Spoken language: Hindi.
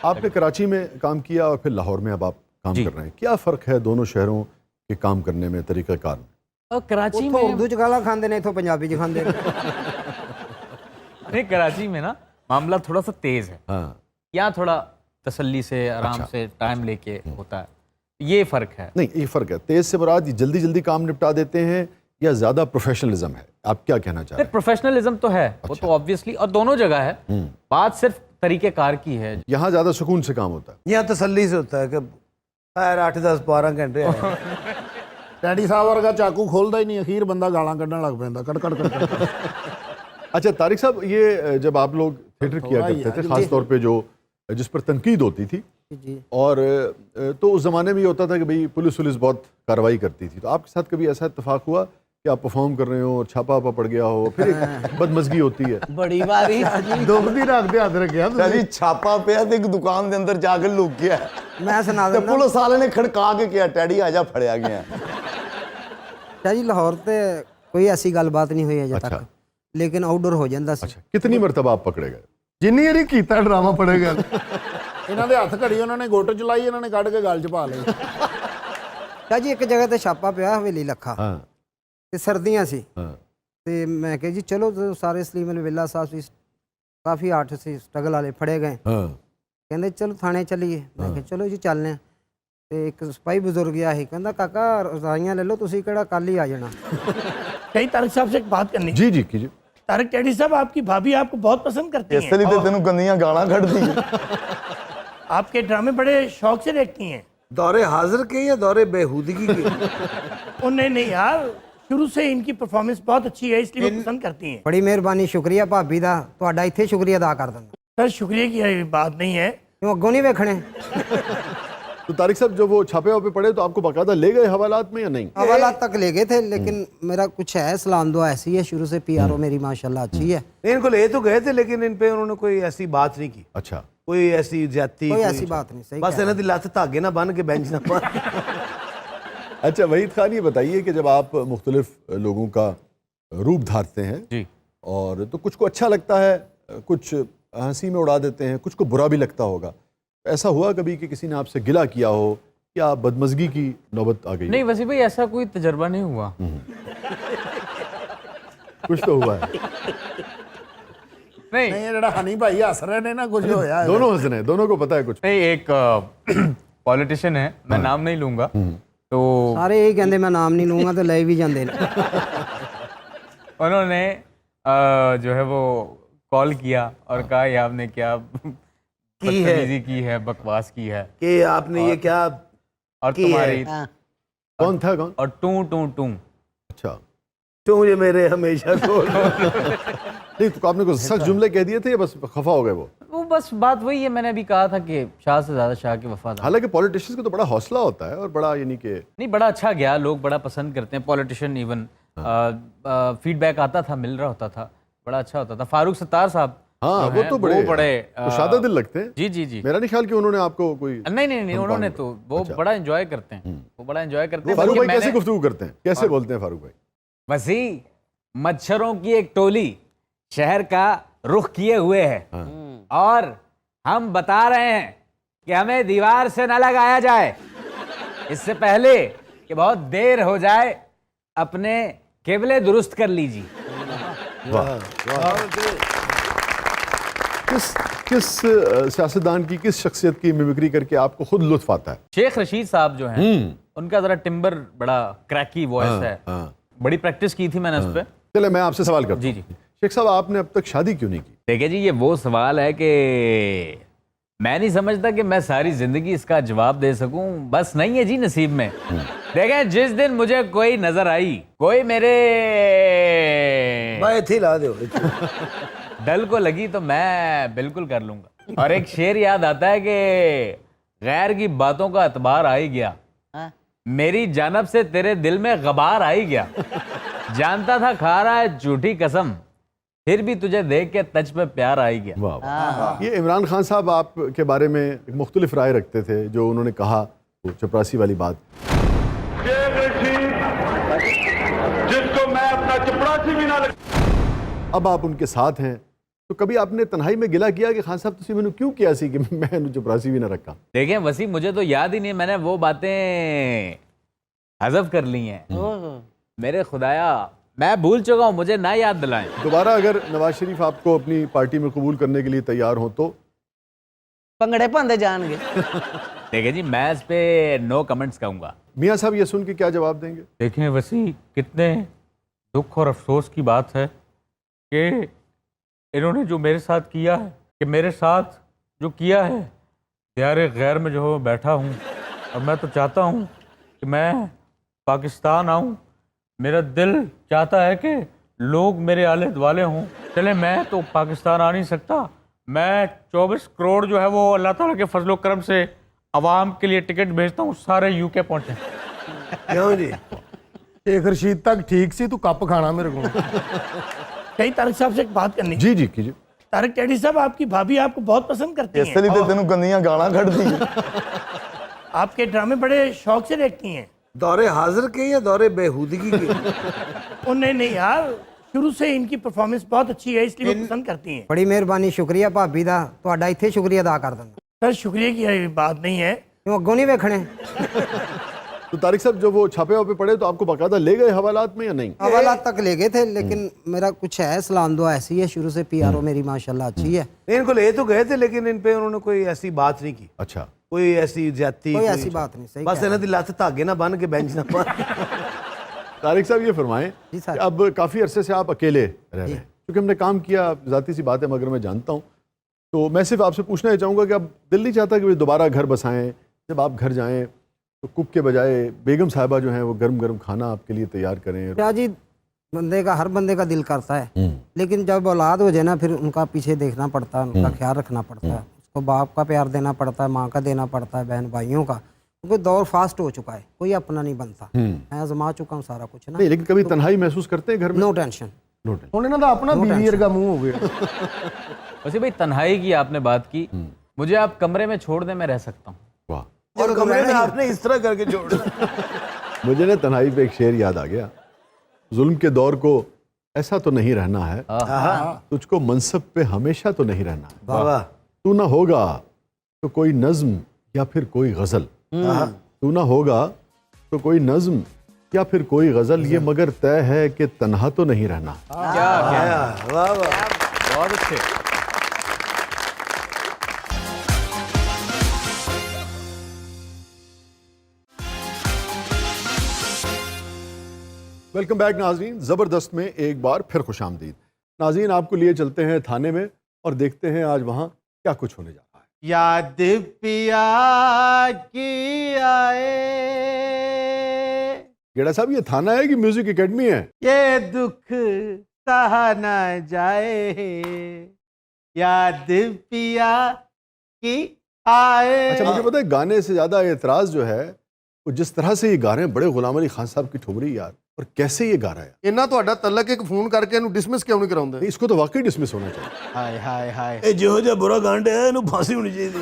आपने कराची में काम किया और फिर लाहौर में अब आप काम कर रहे हैं, क्या फ़र्क है दोनों शहरों के काम करने में, तरीक़ाकार में? और कराची में उर्दू च गाला खांदे ने, इथों पंजाबी च खांदे ने। नहीं, कराची में ना मामला थोड़ा सा तेज़ है। हाँ, यहाँ थोड़ा तसल्ली से, आराम से, टाइम लेके होता है, ये फ़र्क है। नहीं ये फ़र्क है, तेज़ से मुराद जल्दी जल्दी काम निपटा देते हैं या ज़्यादा प्रोफेशनलिज्म है, आप क्या कहना चाह रहे हैं? प्रोफेशनलिज्म तो है, वो तो ऑब्वियसली, और दोनों जगह है। बात सिर्फ तरीके कार की है। यहाँ ज़्यादा सुकून से काम होता है। यहाँ तसल्ली से होता है कि यार 8 10 12 घंटे है। डैडी साहब वर्गा चाकू खोलता ही नहीं, अखीर बंदा गालां कढ़न लग पैंदा, कड़ कड़ कड़। अच्छा तारिक साहब, ये जब आप लोग थिएटर किया करते थे, ख़ास तौर पे जो जिस पर तनकीद होती थी, और तो उस ज़माने में ये होता था कि भाई पुलिस बहुत कार्रवाई करती थी, तो आपके साथ कभी ऐसा इत्तेफाक हुआ कि आप परफॉर्म कर रहे हो और छापा वापा पड़ गया हो, फिर एक बदमज़गी होती है? बड़ी बारी दुख दी रख दे हाथ रखिया जी छापा पिया ते एक दुकान के अंदर जाके लुक गया मैं सुना ते देना पुलिस वाले ने खड़का के किया टैडी आजा फड़या गया। शाह जी, लाहौर ते कोई ऐसी गलबात नहीं हुई अजे अच्छा। तक, लेकिन आउटडोर हो जाता सी। अच्छा, कितनी मरतबा आप पकड़े गए? जिन्नी वारी कीता ड्रामा पड़ेगा। ਇਹਨਾਂ ਦੇ ਹੱਥ ਘੜੀ ਉਹਨਾਂ ਨੇ ਗੁੱਟ ਚਲਾਈ, ਇਹਨਾਂ ਨੇ ਕੱਢ ਕੇ ਗਲ 'ਚ ਪਾ ਲਈ। शाह जी, एक जगह ते छापा पिया हवेली लखा, हाँ ते सर्दियां सी, हाँ ते मैं कहा जी चलो, तो सारे सलीमन विला साहब भी काफ़ी आठ से स्ट्रगल वाले फड़े गए, हाँ कहते चलो थाने चलीए। मैं कहा चलो जी चलने। ते एक सिपाही बुजुर्ग गया ही, कहता काका रजाइयां ले लो, तुसी केड़ा कल ही आ जाना। कहीं तारिक साहब से एक बात करनी। जी जी कीजिए। तारिक टैडी साहब, आपकी भाभी आपको बहुत पसंद करती हैं। इसलिए तो तेन गंदियां गाना कढ़ दी। आपके ड्रामे बड़े शौक से देखती हैं। दौरे हाजिर के या दौरे बेहूदगी के? और नहीं यार, शुरू से इनकी परफॉर्मेंस बहुत अच्छी है, इसलिए वो पसंद करती हैं। बड़ी मेहरबानी, शुक्रिया भाभी दा, तुहाडा इत्थे शुक्रिया अदा कर देंगे। सर शुक्रिया की बात नहीं है। क्यों अगों नहीं वेखने? तो तारिक साहब, जब वो छापे वापे पड़े तो आपको बाकायदा ले गए हवालात में या नहीं? हवालात तक ले गए थे, लेकिन मेरा कुछ है, सलाम दुआ ऐसी है, शुरू से पीआरओ मेरी माशाल्लाह अच्छी है। इनको ले तो गए थे, लेकिन इन पे उन्होंने कोई ऐसी बात नहीं की, अच्छा, कोई ऐसी ज्यादती, कोई ऐसी बात नहीं। सही बस कह इन्हें दी लत धागे ना बन के बेंच ना बन। अच्छा वहीद खान, ये बताइए कि जब आप मुख्तलिफ लोगों का रूप धारते हैं जी, और तो कुछ को अच्छा लगता है, कुछ हंसी में उड़ा देते हैं, कुछ को बुरा भी लगता होगा, ऐसा हुआ कभी कि किसी ने आपसे गिला किया हो या बदमज़गी की नौबत आ गई? नहीं वैसे भाई ऐसा कोई तजर्बा नहीं हुआ। कुछ तो हुआ है। नहीं ਨਹੀਂ ਇਹ ਜਿਹੜਾ ਹਨੀ ਭਾਈ ਹੱਸ ਰਹੇ ਨੇ ਨਾ, ਕੁਝ ਹੋਇਆ ਹੈ। दोनों हंस रहे हैं, दोनों को पता है कुछ। नहीं, एक पॉलिटिशियन है, मैं नाम नहीं लूंगा, तो सारे यही कहते मैं नाम नहीं लूंगा, तो ले भी जाते हैं। उन्होंने जो है वो कॉल किया और कहा ये आपने क्या बदतमीजी की है, बकवास की है, कि आपने ये क्या और की है? तुम्हारी कौन था कौन? और टू टू टू। अच्छा, तो मुझे मेरे हमेशा को नहीं तो आपने कुछ सख्त जुमले कह दिए थे या बस खफा हो गए वो? बस बात वही है, मैंने अभी कहा था कि शाह से ज़्यादा शाह के वफादार। हालांकि पॉलिटिशियंस का तो बड़ा हौसला होता है और बड़ा यानी कि नहीं, बड़ा अच्छा गया, लोग बड़ा पसंद करते हैं पॉलिटिशियन, इवन फीडबैक आता था, मिल रहा होता था, बड़ा अच्छा होता था। फारूक सत्तार साहब हाँ जो वो हैं, तो बड़े तो शादा दिल लगते हैं। जी जी जी। मेरा नहीं ख्याल कि उन्होंने आपको कोई नहीं, उन्होंने तो वो अच्छा। बड़ा एंजॉय करते हैं, वो बड़ा एंजॉय करते हैं। फारूक बल्कि भाई कैसे मैंने- गुफ्तगू करते हैं, कैसे बोलते हैं फारूक भाई? वसी मच्छरों की एक टोली शहर का रुख किए हुए है, और हम बता रहे हैं कि हमें दीवार से न लगाया जाए, इससे पहले कि बहुत देर हो जाए अपने केबले दुरुस्त कर लीजिए। किस सियासतदान की, किस शख्सियत की मिमिक्री करके आपको खुद लुत्फ आता है? शेख रशीद साहब जो हैं, उनका जरा टिम्बर बड़ा क्रैकी वॉइस है, हाँ। बड़ी प्रैक्टिस की थी मैंने उस पर। चले मैं आपसे सवाल करता जी हूं। जी। शेख साहब, आपने अब तक शादी क्यों नहीं की? देखिए जी, ये वो सवाल है कि मैं नहीं समझता कि मैं सारी जिंदगी इसका जवाब दे सकूं, बस नहीं है जी नसीब में। देखें, जिस दिन मुझे कोई नजर आई, कोई मेरे भाई थी ला दो दल को लगी, तो मैं बिल्कुल कर लूंगा। और एक शेर याद आता है कि गैर की बातों का एतबार आ ही गया, मेरी जानब से तेरे दिल में गबार आ ही गया, जानता था खा रहा है झूठी कसम, फिर भी तुझे देख के तज पे प्यार आ ही गया। वाह वाह। ये इमरान खान साहब आपके बारे में एक मुख्तलिफ राय रखते थे, जो उन्होंने कहा वो चपरासी वाली बात। जिसको मैं अपना चपरासी भी ना लग। अब आप उनके साथ हैं, तो कभी आपने तन्हाई में गिला किया कि खान साहब तुसी मैंने क्यों किया सी कि मैं चपरासी भी ना रखा? देखें वसीम, मुझे तो याद ही नहीं है, मैंने वो बातें हज़फ कर ली हैं। मेरे खुदाया, मैं भूल चुका हूँ, मुझे ना याद दिलाएं। दोबारा अगर नवाज शरीफ आपको अपनी पार्टी में कबूल करने के लिए तैयार हो तो पंगड़े पांदे जाएंगे। देखिए जी, मैं इस पे नो कमेंट्स कहूँगा। मियाँ साहब ये सुन के क्या जवाब देंगे? देखें वसी, कितने दुख और अफसोस की बात है कि इन्होंने जो मेरे साथ किया है, कि मेरे साथ जो किया है, दियारे गैर में जो बैठा हूँ, और मैं तो चाहता हूँ कि मैं पाकिस्तान आऊँ। मेरा दिल चाहता है कि लोग मेरे आले दुआले हों। चले, मैं तो पाकिस्तान आ नहीं सकता, मैं 24 करोड़ जो है वो अल्लाह ताला के फजलो करम से अवाम के लिए टिकट भेजता हूँ, सारे यूके पहुँचे। क्यों जी? शेख रशीद तक ठीक सी, तू कप खाना मेरे को। कहीं तारिक साहब से एक बात करनी। जी जी कीजिए। तारिक टैडी साहब, आपकी भाभी आपको बहुत पसंद करती इस हैं। लिए तो तेन गंदियां गाना कढ़दी। आपके ड्रामे बड़े शौक से देखती हैं। दौरे हाजिर के या दौरे बेहूदगी के? ओ नहीं यार, शुरू से इनकी परफॉर्मेंस बहुत अच्छी है, इसलिए वो पसंद करती हैं। बड़ी मेहरबानी, शुक्रिया भाभी दा, ਤੁਹਾਡਾ ਇੱਥੇ शुक्रिया अदा कर ਦਿੰਦਾ। सर शुक्रिया की बात नहीं है। क्यों अगों नहीं वेखने? तो तारिक साहब जब वो छापे वापे पड़े तो आपको बाकायदा ले गए हवालात में या नहीं? हवालात तक ले गए थे, लेकिन मेरा कुछ है, सलाम दुआ ऐसी है, शुरू से पीआरओ मेरी माशाल्लाह अच्छी है। नहीं, इनको ले तो गए थे, लेकिन इन पे उन्होंने कोई ऐसी बात नहीं की, अच्छा, कोई ऐसी ज्यादती, कोई ऐसी बात नहीं। सही बस इन्हें लत धागे ना बन के बेंच ना बन। तारिक साहब ये फरमाएं जी सर। कि अब काफ़ी अरसे से आप अकेले रह रहे हैं, क्योंकि हमने काम किया, ज़ाती सी बात है, मगर मैं जानता हूँ, तो मैं सिर्फ आपसे पूछना ही चाहूँगा कि अब दिल नहीं चाहता कि वे दोबारा घर बसाएं, जब आप घर जाएं तो कुक के बजाय बेगम साहिबा जो हैं वो गर्म गर्म खाना आपके लिए तैयार करें? क्या जी, बंदे का, हर बंदे का दिल करता है, लेकिन जब औलाद हो जाए ना, फिर उनका पीछे देखना पड़ता है, उनका ख्याल रखना पड़ता है, उसको बाप का प्यार देना पड़ता है, माँ का देना पड़ता है, बहन भाइयों का, क्योंकि दौर फास्ट हो चुका है, कोई अपना नहीं बनता। मैं आजमा चुका हूँ सारा कुछ ना। नहीं, लेकिन कभी तन्हाई महसूस करते हैं घर में? No tension. No tension. ਹੁਣ ਇਹਨਾਂ ਦਾ ਆਪਣਾ बीवी वर्गा मुंह हो गया। वैसे भाई, तन्हाई की आपने बात की, मुझे आप कमरे में छोड़ दें, मैं रह सकता हूँ। वाह, और कमरे में आपने इस तरह करके छोड़। मुझे ना तन्हाई पे एक शेर याद आ गया, जुल्म के दौर को ऐसा तो नहीं रहना है, तुझको मनसब पे हमेशा तो नहीं रहना है, वाह, तू ना होगा तो कोई नज्म या फिर कोई गजल, तू ना होगा तो कोई नज्म या फिर कोई गजल, ये मगर तय है कि तन्हा तो नहीं रहना। क्या क्या, वाह वाह, बहुत अच्छे। वेलकम बैक नाज़रीन, ज़बरदस्त में एक बार फिर खुशामदीद। नाज़रीन, आपको लिए चलते हैं थाने में और देखते हैं आज वहाँ क्या कुछ होने जा रहा है। याद पिया की आए, गेड़ा साहब, ये थाना है कि म्यूजिक एकेडमी है? ये दुख सहा न जाए, याद पिया की आए। अच्छा, मुझे पता है गाने से ज़्यादा एतराज़ जो है वो जिस तरह से ये गा रहे हैं, बड़े गुलाम अली खान साहब की ठुमरी यार, और कैसे ये गा रहा है। ਇਹਨਾਂ ਤੁਹਾਡਾ ਤਲਕ ਇੱਕ ਫੋਨ ਕਰਕੇ ਇਹਨੂੰ ਡਿਸਮਿਸ ਕਿਉਂ ਨਹੀਂ ਕਰਾਉਂਦੇ? नहीं, इसको तो वाकई डिसमिस होना चाहिए। हाय हाय हाय। ਇਹ ਜਿਹੋ ਜਿਹਾ ਬੁਰਾ ਗੰਢ ਹੈ, ਇਹਨੂੰ ਫਾਂਸੀ ਹੋਣੀ ਚਾਹੀਦੀ।